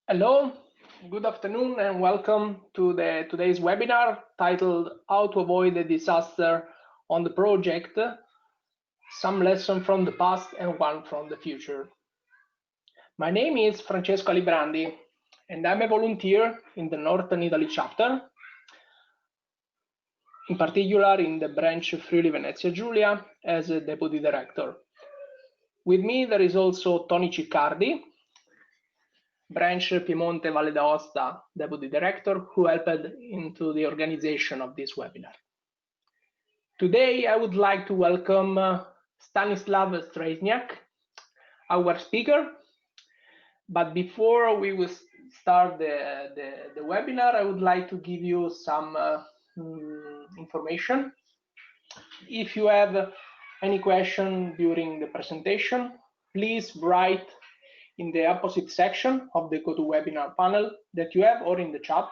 Hello, good afternoon, and welcome to today's webinar titled How to Avoid a Disaster on the Project, Some Lesson from the Past and One from the Future. My name is Francesco Alibrandi, and I'm a volunteer in the Northern Italy chapter, in particular in the branch Friuli Venezia Giulia as a Deputy Director. With me there is also Tony Ciccardi, branch Piemonte Valle d'Aosta Deputy Director, who helped into the organization of this webinar. Today I would like to welcome Stanislav Stresnjak, our speaker. But before we will start the webinar, I would like to give you some information. If you have any question during the presentation, please write in the opposite section of the GoToWebinar panel that you have, or in the chat.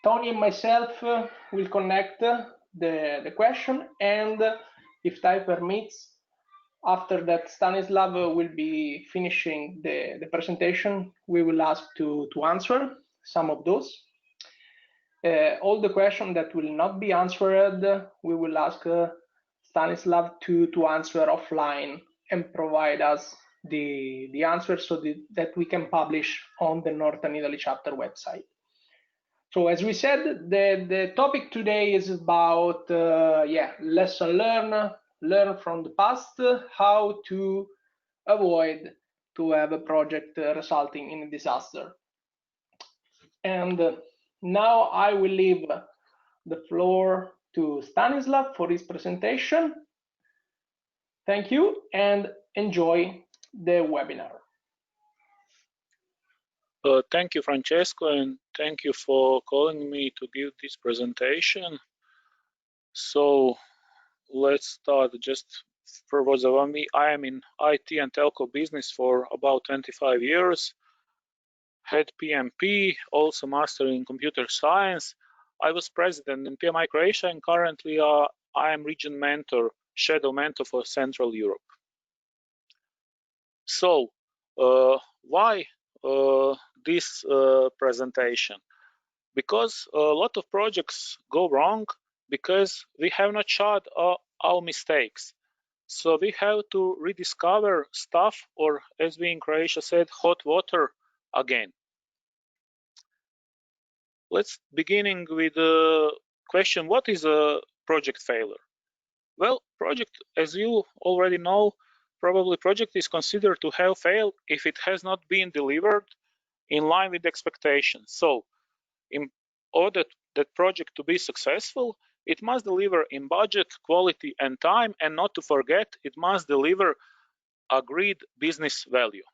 Tony and myself will connect the question, and if time permits, after that Stanislav will be finishing the presentation, we will ask to answer some of those. All the questions that will not be answered, we will ask Stanislav to answer offline and provide us the answers so that we can publish on the Northern Italy chapter website. So as we said, the topic today is about lesson learn from the past, how to avoid to have a project resulting in a disaster. And now I will leave the floor to Stanislav for his presentation. Thank you and enjoy the webinar. Thank you, Francesco, and thank you for calling me to give this presentation. So let's start. Just for those of me, I am in IT and telco business for about 25 years. Had PMP, also master in computer science. I was president in PMI Croatia, and currently I am region mentor, shadow mentor for Central Europe. So why this presentation? Because a lot of projects go wrong because we have not shared our mistakes. So we have to rediscover stuff, or as we in Croatia said, hot water again. Let's beginning with the question, what is a project failure? Well, project, as you already know, probably project is considered to have failed if it has not been delivered in line with expectations. So in order that project to be successful, it must deliver in budget, quality, and time, and not to forget, it must deliver agreed business value.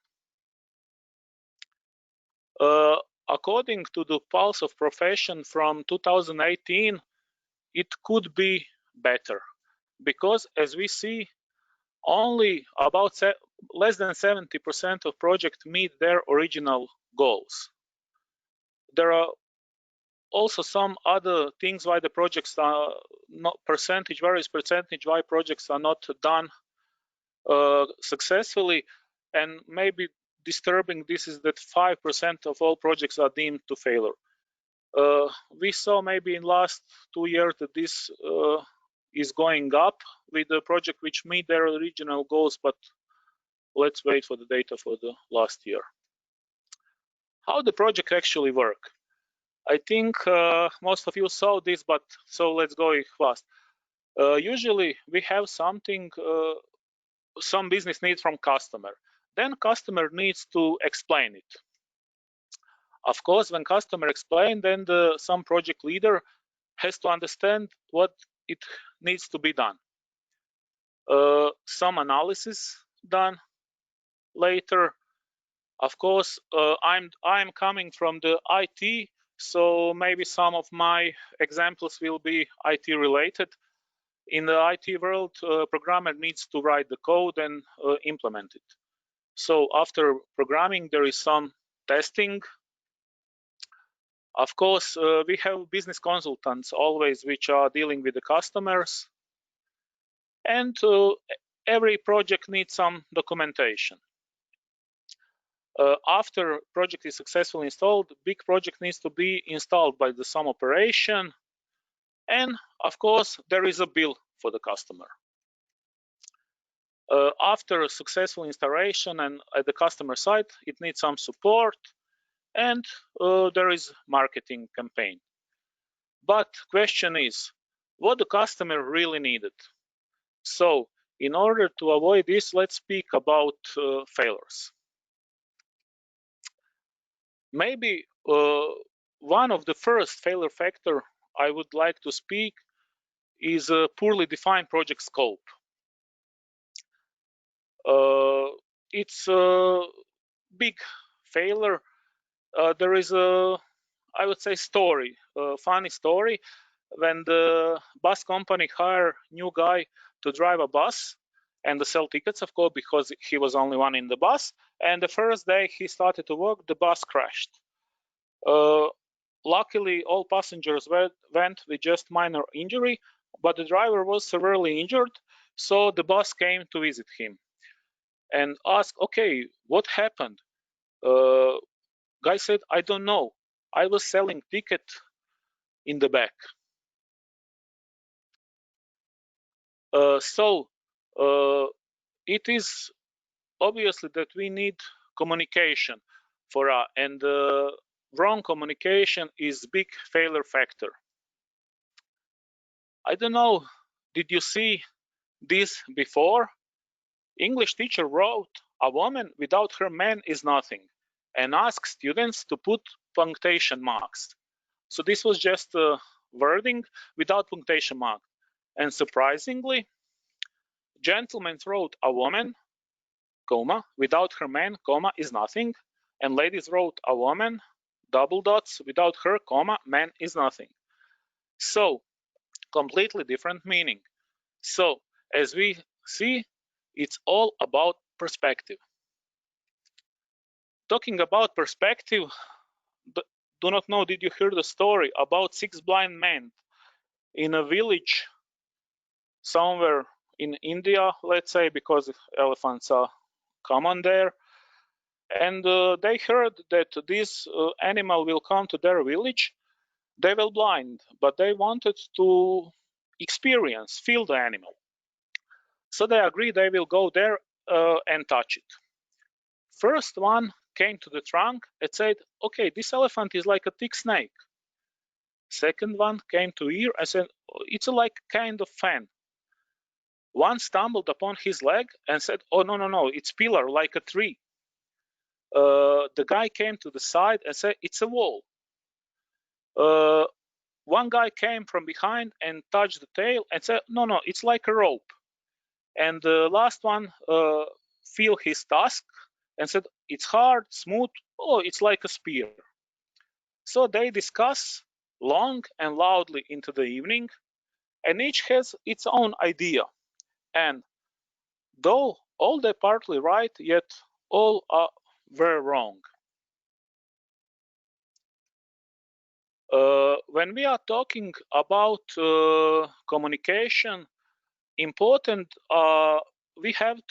According to the Pulse of Profession from 2018, it could be better, because as we see, only about less than 70% of projects meet their original goals. There are also some other things why the projects are not various percentage why projects are not done successfully, and maybe disturbing this is that 5% of all projects are deemed to failure. We saw maybe in last 2 years that this is going up with the project which meet their original goals, but let's wait for the data for the last year. How the project actually work? I think most of you saw this, but so let's go fast. Usually we have something, some business needs from customer. Then customer needs to explain it. Of course, when customer explain, then some project leader has to understand what it needs to be done. Some analysis done later. Of course, I'm coming from the IT, so maybe some of my examples will be IT related. In the IT world, programmer needs to write the code and implement it. So after programming, there is some testing. Of course, we have business consultants always, which are dealing with the customers. And every project needs some documentation. After project is successfully installed, big project needs to be installed by some operation, and of course there is a bill for the customer. After a successful installation and at the customer side, it needs some support, and there is marketing campaign. But question is, what the customer really needed? So in order to avoid this, let's speak about failures. Maybe one of the first failure factor I would like to speak is a poorly defined project scope. It's a big failure. There is a, I would say, story, a funny story, when the bus company hired new guy to drive a bus and to sell tickets, of course, because he was only one in the bus. And the first day he started to work, the bus crashed. Luckily, all passengers went with just minor injury, but the driver was severely injured, so the bus came to visit him and asked, okay, what happened? Guy said, I don't know. I was selling ticket in the back. So it is obviously that we need communication for us, and wrong communication is big failure factor. I don't know, did you see this before? English teacher wrote, a woman without her man is nothing, and asked students to put punctuation marks. So this was just a wording without punctuation mark. And surprisingly, gentlemen wrote, a woman, comma, without her man, comma, is nothing, and ladies wrote, a woman, double dots, without her, comma, man is nothing. So completely different meaning. So as we see, it's all about perspective. Talking about perspective, do not know, did you hear the story about 6 blind men in a village somewhere in India, let's say, because elephants are common there? And they heard that this animal will come to their village. They were blind, but they wanted to experience, feel the animal. So they agreed they will go there and touch it. First one came to the trunk and said, okay, this elephant is like a thick snake. Second one came to ear and said, it's like kind of fan. One stumbled upon his leg and said, oh, no, it's pillar like a tree. The guy came to the side and said, it's a wall. One guy came from behind and touched the tail and said, no, it's like a rope. And the last one feel his tusk and said, it's hard, smooth, oh, it's like a spear. So they discuss long and loudly into the evening, and each has its own idea. And though all they're partly right, yet all are very wrong. When we are talking about communication, important, we can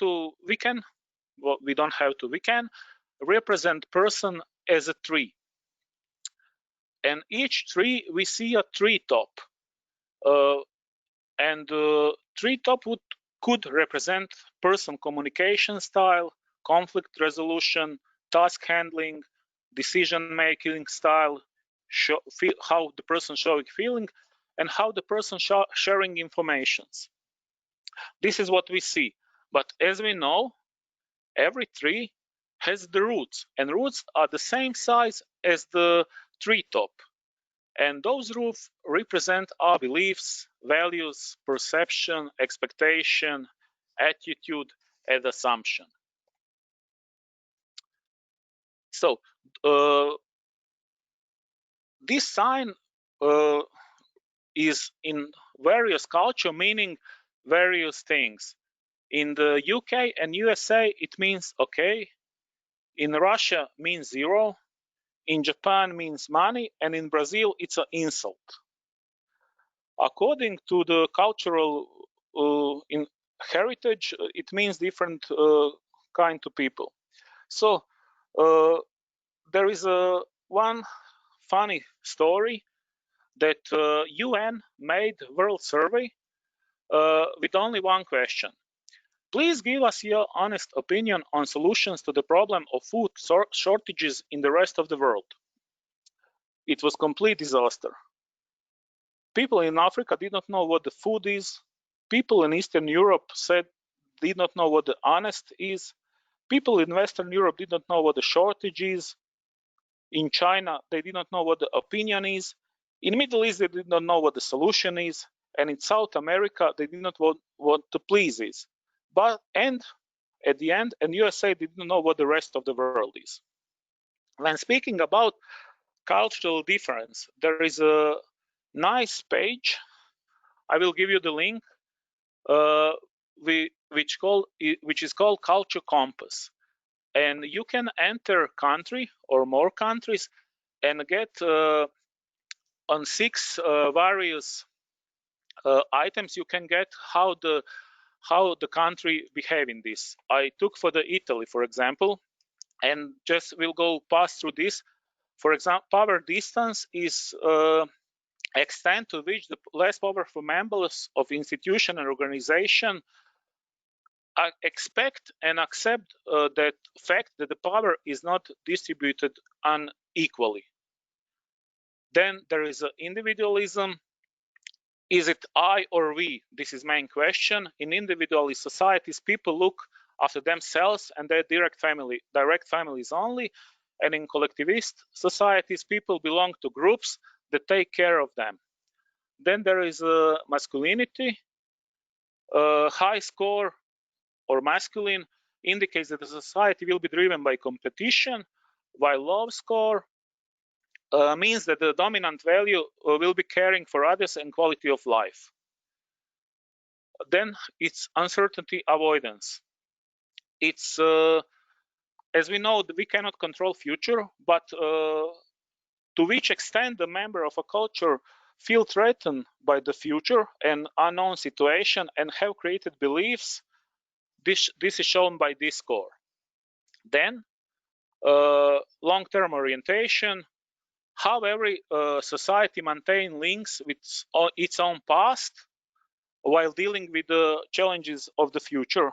represent person as a tree. And each tree, we see a tree top. And tree top could represent person communication style, conflict resolution, task handling, decision-making style, how the person showing feeling, and how the person sharing informations. This is what we see. But as we know, every tree has the roots, and roots are the same size as the tree top. And those roots represent our beliefs, values, perception, expectation, attitude, and assumption. So this sign is in various culture, meaning various things. In the UK and USA, it means okay. In Russia, means zero. In Japan, means money. And in Brazil, it's an insult. According to the cultural heritage, it means different kind of people. So there is one funny story that UN made world survey with only one question. Please give us your honest opinion on solutions to the problem of food shortages in the rest of the world. It was complete disaster. People in Africa did not know what the food is. People in Eastern Europe did not know what the honest is. People in Western Europe did not know what the shortage is. In China, they did not know what the opinion is. In Middle East, they did not know what the solution is. And in South America, they did not know what to please is. And at the end, in USA, they didn't know what the rest of the world is. When speaking about cultural difference, there is a nice page. I will give you the link, which is called Culture Compass. And you can enter country or more countries and get on 6 various items. You can get how the country behave in this. I took for the Italy, for example, and just will go pass through this. For example, power distance is extent to which the less powerful members of institution and organization expect and accept that fact that the power is not distributed unequally. Then there is individualism. Is it I or we? This is main question. In individualist societies, people look after themselves and their direct families only. And in collectivist societies, people belong to groups that take care of them. Then there is masculinity. High score or masculine indicates that the society will be driven by competition, while low score means that the dominant value will be caring for others and quality of life. Then it's uncertainty avoidance. It's, as we know, we cannot control future, but to which extent the member of a culture feel threatened by the future and unknown situation and have created beliefs, this is shown by this score. Then long-term orientation, how every society maintain links with its own past while dealing with the challenges of the future.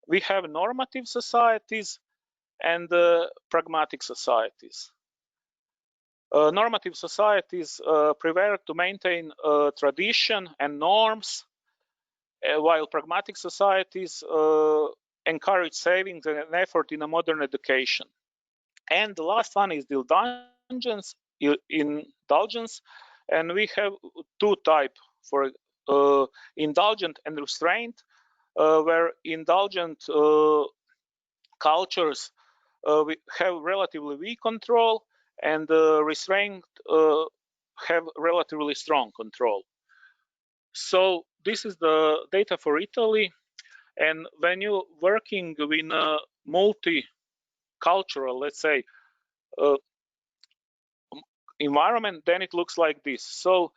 We have normative societies and pragmatic societies. Normative societies prefer to maintain tradition and norms, while pragmatic societies encourage savings and effort in a modern education. And the last one is the indulgence, and we have two types for indulgent and restraint, where indulgent cultures we have relatively weak control, and restraint have relatively strong control. So this is the data for Italy, and when you're working in a multicultural, let's say, environment, then it looks like this. So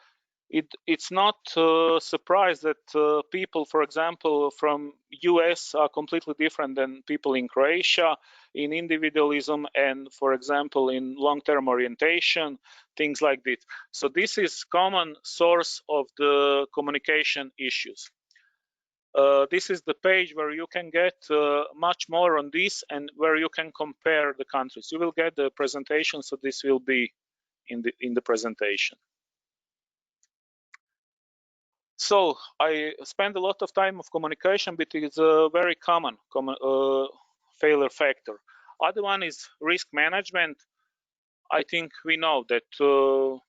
it's not a surprise that people, for example, from US are completely different than people in Croatia in individualism and, for example, in long-term orientation, things like this. So this is common source of the communication issues. This is the page where you can get much more on this and where you can compare the countries. You will get the presentation, so this will be in the presentation. So I spend a lot of time of communication, but it's a very common failure factor. Other one is risk management. I think we know that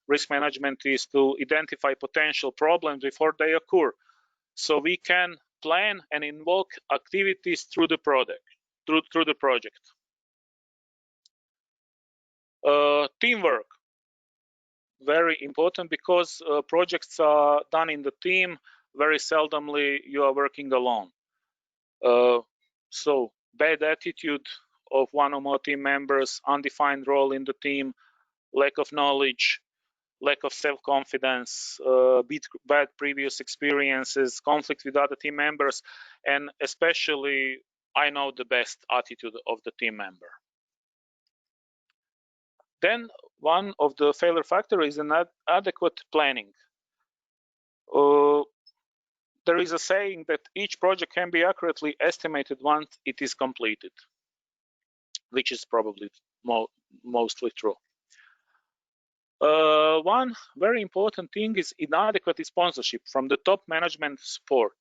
risk management is to identify potential problems before they occur, so we can plan and invoke activities through the project. Teamwork, very important, because projects are done in the team. Very seldomly you are working alone. So bad attitude of one or more team members, undefined role in the team, lack of knowledge, lack of self-confidence, bad previous experiences, conflict with other team members, and especially I know the best attitude of the team member. Then one of the failure factors is inadequate planning. There is a saying that each project can be accurately estimated once it is completed, which is probably mostly true. One very important thing is inadequate sponsorship from the top management support.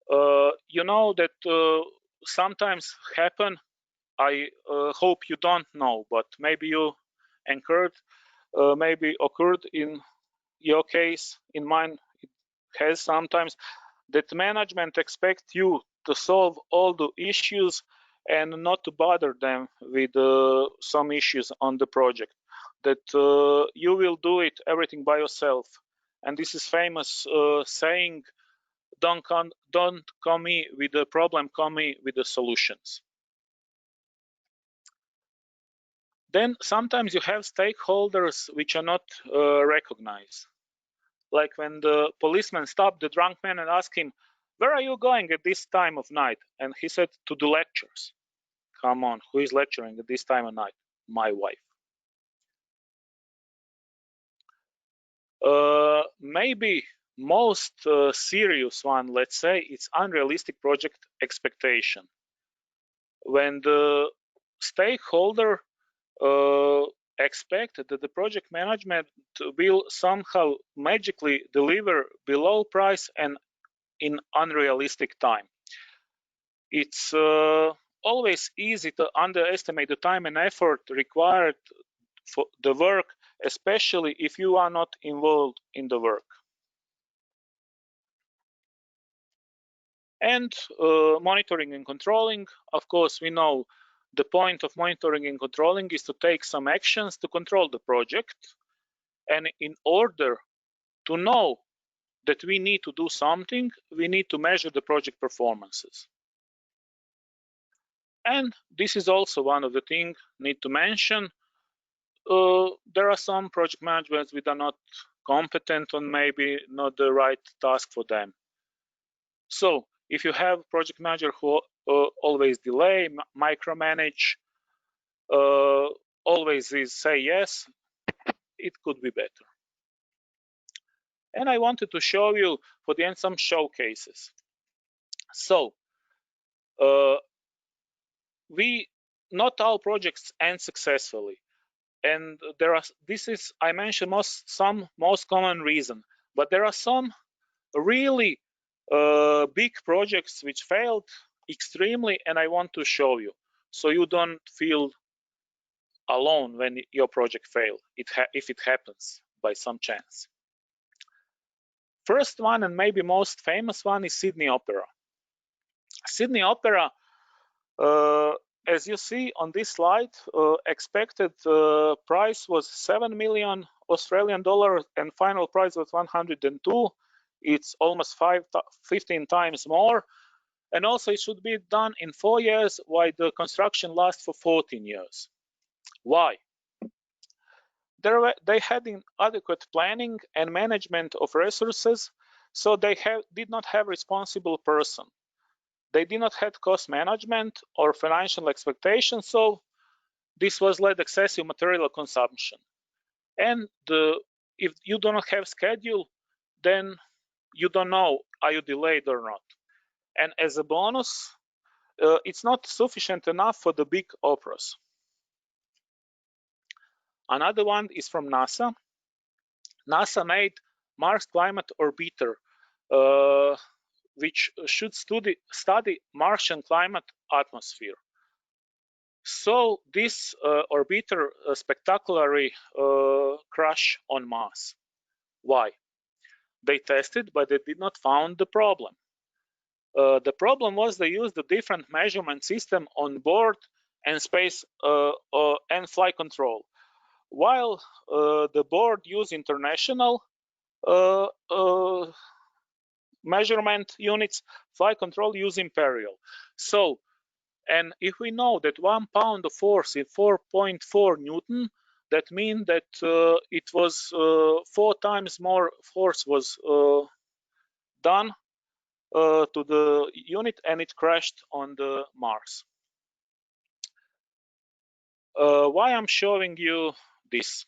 You know that sometimes happen. I hope you don't know, but maybe you maybe occurred in your case. In mine, it has sometimes that management expect you to solve all the issues and not to bother them with some issues on the project. That you will do it everything by yourself. And this is famous saying, don't come me with the problem, come me with the solutions. Then sometimes you have stakeholders which are not recognized. Like when the policeman stopped the drunk man and asked him, "Where are you going at this time of night?" And he said, "To the lectures." Come on, who is lecturing at this time of night? My wife. Maybe most serious one, let's say, it's unrealistic project expectation. When the stakeholder expect that the project management will somehow magically deliver below price and in unrealistic time. It's always easy to underestimate the time and effort required for the work, especially if you are not involved in the work. And monitoring and controlling, of course, we know the point of monitoring and controlling is to take some actions to control the project. And in order to know that we need to do something, we need to measure the project performances. And this is also one of the things need to mention. There are some project managers that are not competent and maybe not the right task for them. So if you have project manager who always delay, micromanage, always say yes, it could be better. And I wanted to show you for the end some showcases. So not all projects end successfully, and I mentioned some most common reason, but there are some really big projects which failed extremely, and I want to show you so you don't feel alone when your project fails if it happens by some chance. First one, and maybe most famous one, is Sydney Opera. Sydney Opera, as you see on this slide, expected price was 7 million Australian dollars and final price was 102. It's almost 15 times more. And also it should be done in 4 years, while the construction lasts for 14 years. Why? They had inadequate planning and management of resources, so they did not have responsible person. They did not have cost management or financial expectations, so this was led excessive material consumption. And if you do not have schedule, then you don't know are you delayed or not. And as a bonus, it's not sufficient enough for the big operas. Another one is from NASA. NASA made Mars Climate Orbiter, which should study Martian climate atmosphere. So this orbiter spectacularly crashed on Mars. Why? They tested, but they did not find the problem. The problem was they used a different measurement system on board and space and flight control. While the board used international measurement units, flight control used imperial. So, and if we know that 1 pound of force is 4.4 Newton, that means that it was 4 times more force was done to the unit, and it crashed on the Mars. why I'm showing you this?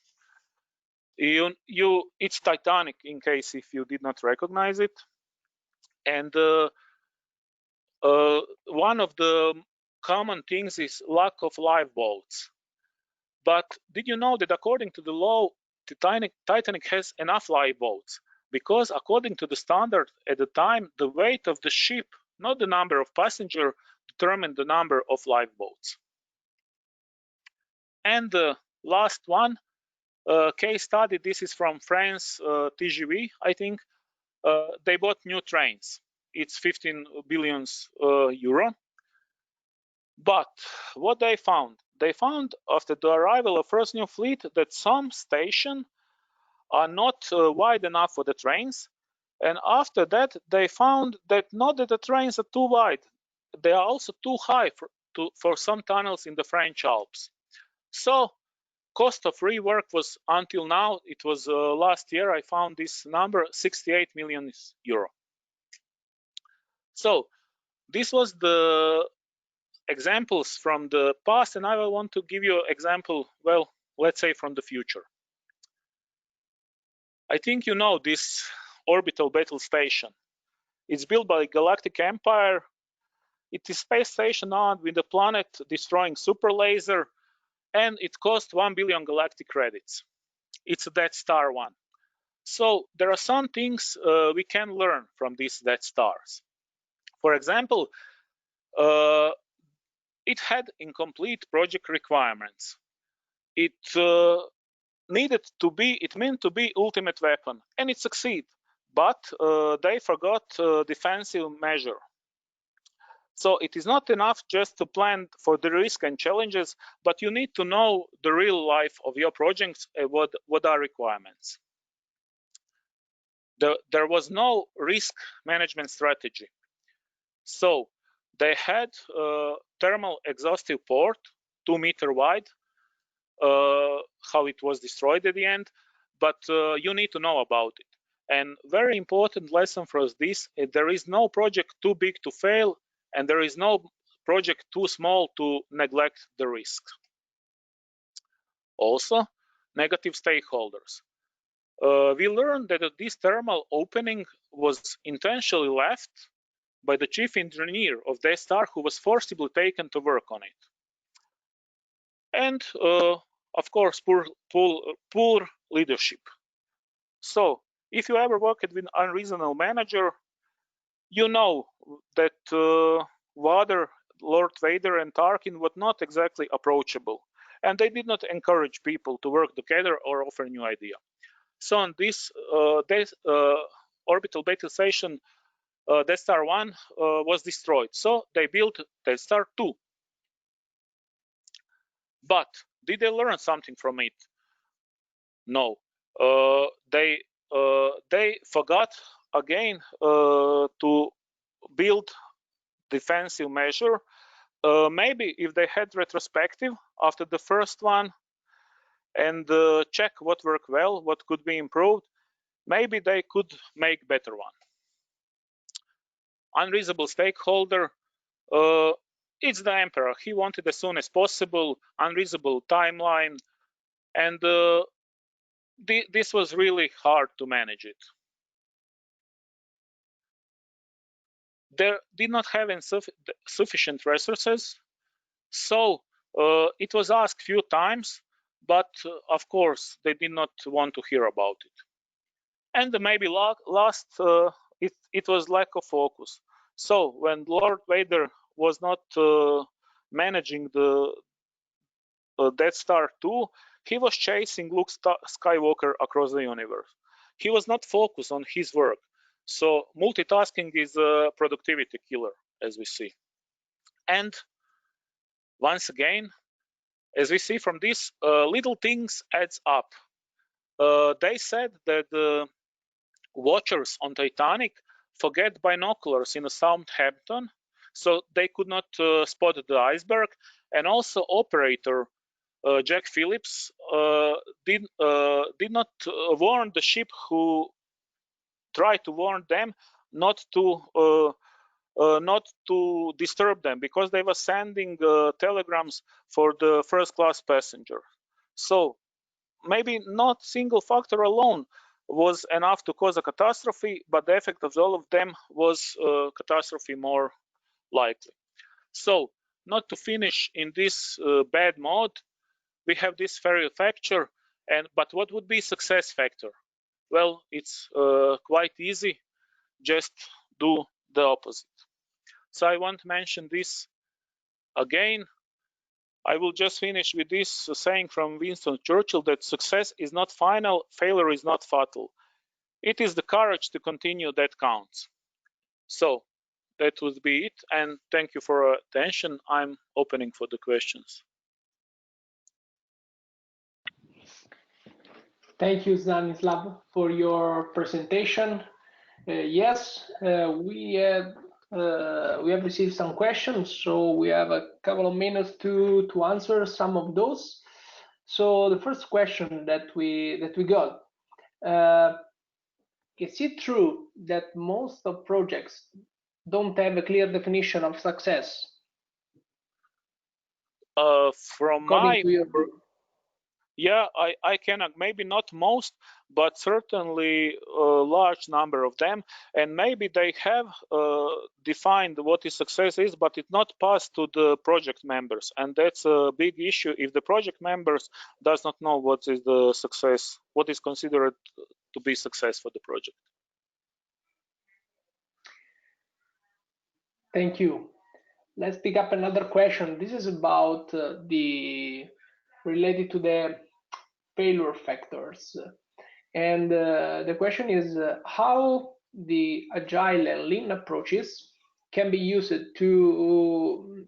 It's Titanic, in case if you did not recognize it, and one of the common things is lack of lifeboats. But did you know that according to the law, Titanic has enough lifeboats? Because according to the standard at the time, the weight of the ship, not the number of passengers, determined the number of lifeboats. And the last one, case study, this is from France, TGV, I think. They bought new trains. It's 15 billion euro. But what they found? They found after the arrival of first new fleet that some stations are not wide enough for the trains. And after that, they found that not that the trains are too wide, they are also too high for some tunnels in the French Alps. So cost of rework was, until now, it was last year, I found this number, 68 million euro. So this was the examples from the past, and I will want to give you an example, well, let's say from the future. I think you know this orbital battle station. It's built by Galactic Empire. It is a space station armed with a planet-destroying super laser, and it cost 1 billion galactic credits. It's a Death Star 1. So there are some things we can learn from these Death Stars. For example, it had incomplete project requirements. It meant to be ultimate weapon, and it succeeded. But they forgot defensive measure. So it is not enough just to plan for the risk and challenges, but you need to know the real life of your projects and what are requirements. There was no risk management strategy. So they had a thermal exhaustive port, 2-meter wide, how it was destroyed at the end, but you need to know about it. And very important lesson for us this, there is no project too big to fail, and there is no project too small to neglect the risk. Also, negative stakeholders. We learned that this thermal opening was intentionally left by the chief engineer of Death Star, who was forcibly taken to work on it. And of course, poor leadership. So if you ever worked with an unreasonable manager, you know that Vader, Lord Vader, and Tarkin were not exactly approachable, and they did not encourage people to work together or offer new idea. So on this orbital battle station, Death Star 1 was destroyed. So they built Death Star 2. But did they learn something from it? No. They forgot again to build defensive measure. Maybe if they had retrospective after the first one and check what worked well, what could be improved, maybe they could make better one. Unreasonable stakeholder, it's the emperor. He wanted as soon as possible, unreasonable timeline, and this was really hard to manage it. They did not have sufficient resources, so it was asked few times, but of course they did not want to hear about it. And maybe last, it was lack of focus. So when Lord Vader was not managing the Death Star 2, he was chasing Luke Skywalker across the universe. He was not focused on his work. So multitasking is a productivity killer, as we see. And once again, as we see from this, little things adds up. They said that the watchers on Titanic forget binoculars in Southampton, so they could not spot the iceberg. And also operator Jack Phillips did not warn the ship who tried to warn them not to not to disturb them, because they were sending telegrams for the first-class passenger. So maybe not single factor alone was enough to cause a catastrophe, but the effect of all of them was catastrophe more likely. So, not to finish in this bad mode, we have this failure factor, but what would be success factor? Well, it's quite easy. Just do the opposite. So I won't mention this again. I will just finish with this saying from Winston Churchill that success is not final, failure is not fatal. It is the courage to continue that counts. So that would be it, and thank you for your attention. I'm opening for the questions. Thank you, Stanislav, for your presentation. Yes, we have received some questions, so we have a couple of minutes to answer some of those. So the first question that we got, is it true that most of projects don't have a clear definition of success? From my To your view? Yeah, I can, maybe not most, but certainly a large number of them, and maybe they have defined what is success is, but it not passed to the project members, and that's a big issue if the project members does not know what is the success, what is considered to be success for the project. Thank you. Let's pick up another question. This is about related to the failure factors. And the question is how the agile and lean approaches can be used to,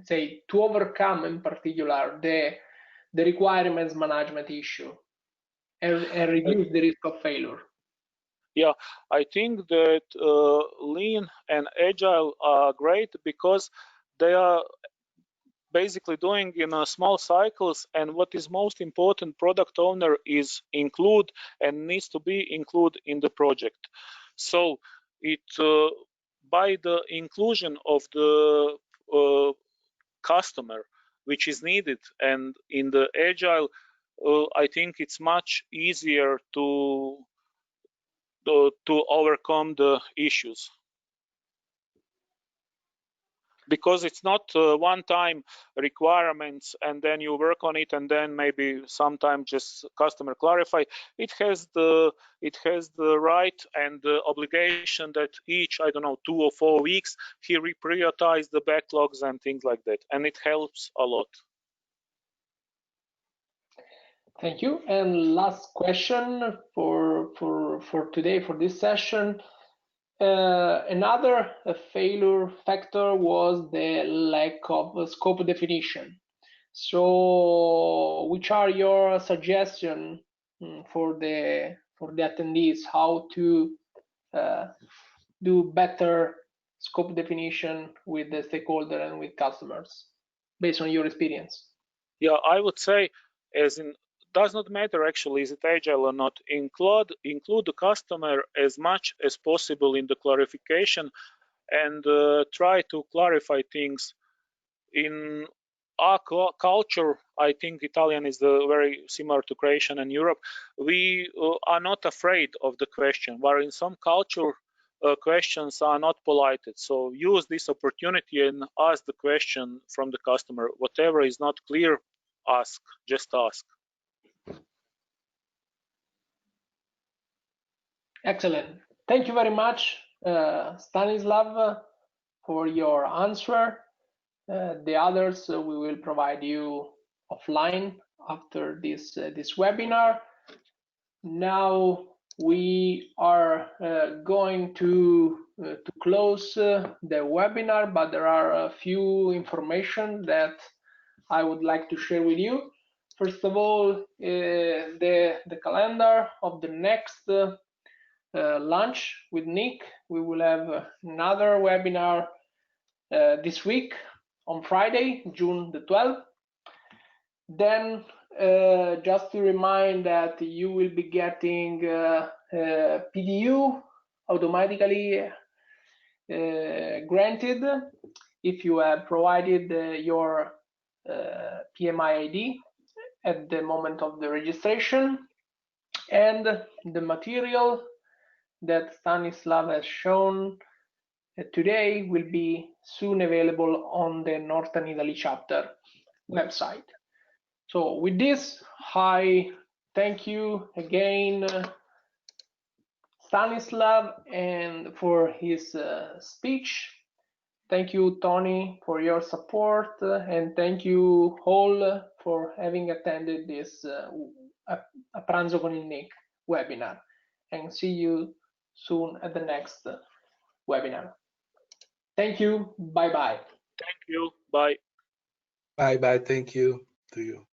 say, to overcome in particular the requirements management issue and reduce the risk of failure. Yeah, I think that lean and agile are great because they are basically doing in small cycles, and what is most important, product owner is include and needs to be included in the project. So it by the inclusion of the customer, which is needed, and in the agile, I think it's much easier to overcome the issues, because it's not one-time requirements and then you work on it and then maybe sometime just customer clarify. It has the right and the obligation that each, I don't know, 2 or 4 weeks he reprioritize the backlogs and things like that, and it helps a lot. Thank you. And last question for today, for this session. Another failure factor was the lack of scope definition. So, which are your suggestions for the attendees how to do better scope definition with the stakeholder and with customers, based on your experience? Yeah, I would say, as in, does not matter actually is it agile or not, include the customer as much as possible in the clarification, and try to clarify things. In our culture, I think Italian is very similar to Croatian and Europe, we are not afraid of the question, where in some culture questions are not polite. So use this opportunity and ask the question from the customer. Whatever is not clear, ask, just ask. Excellent. Thank you very much, Stanislav, for your answer. The others we will provide you offline after this webinar. Now we are going to close the webinar, but there are a few information that I would like to share with you. First of all, the calendar of the next lunch with NIC. We will have another webinar this week on Friday, June the 12th. Then just to remind that you will be getting PDU automatically granted if you have provided your PMI ID at the moment of the registration, and the material that Stanislav has shown today will be soon available on the Northern Italy chapter website. So with this, I thank you again, Stanislav, and for his speech. Thank you, Tony, for your support, and thank you all for having attended this A Pranzo con il NIC webinar. And see you soon at the next webinar. Thank you. Bye-bye. Thank you. Bye. Bye-bye. Thank you to you.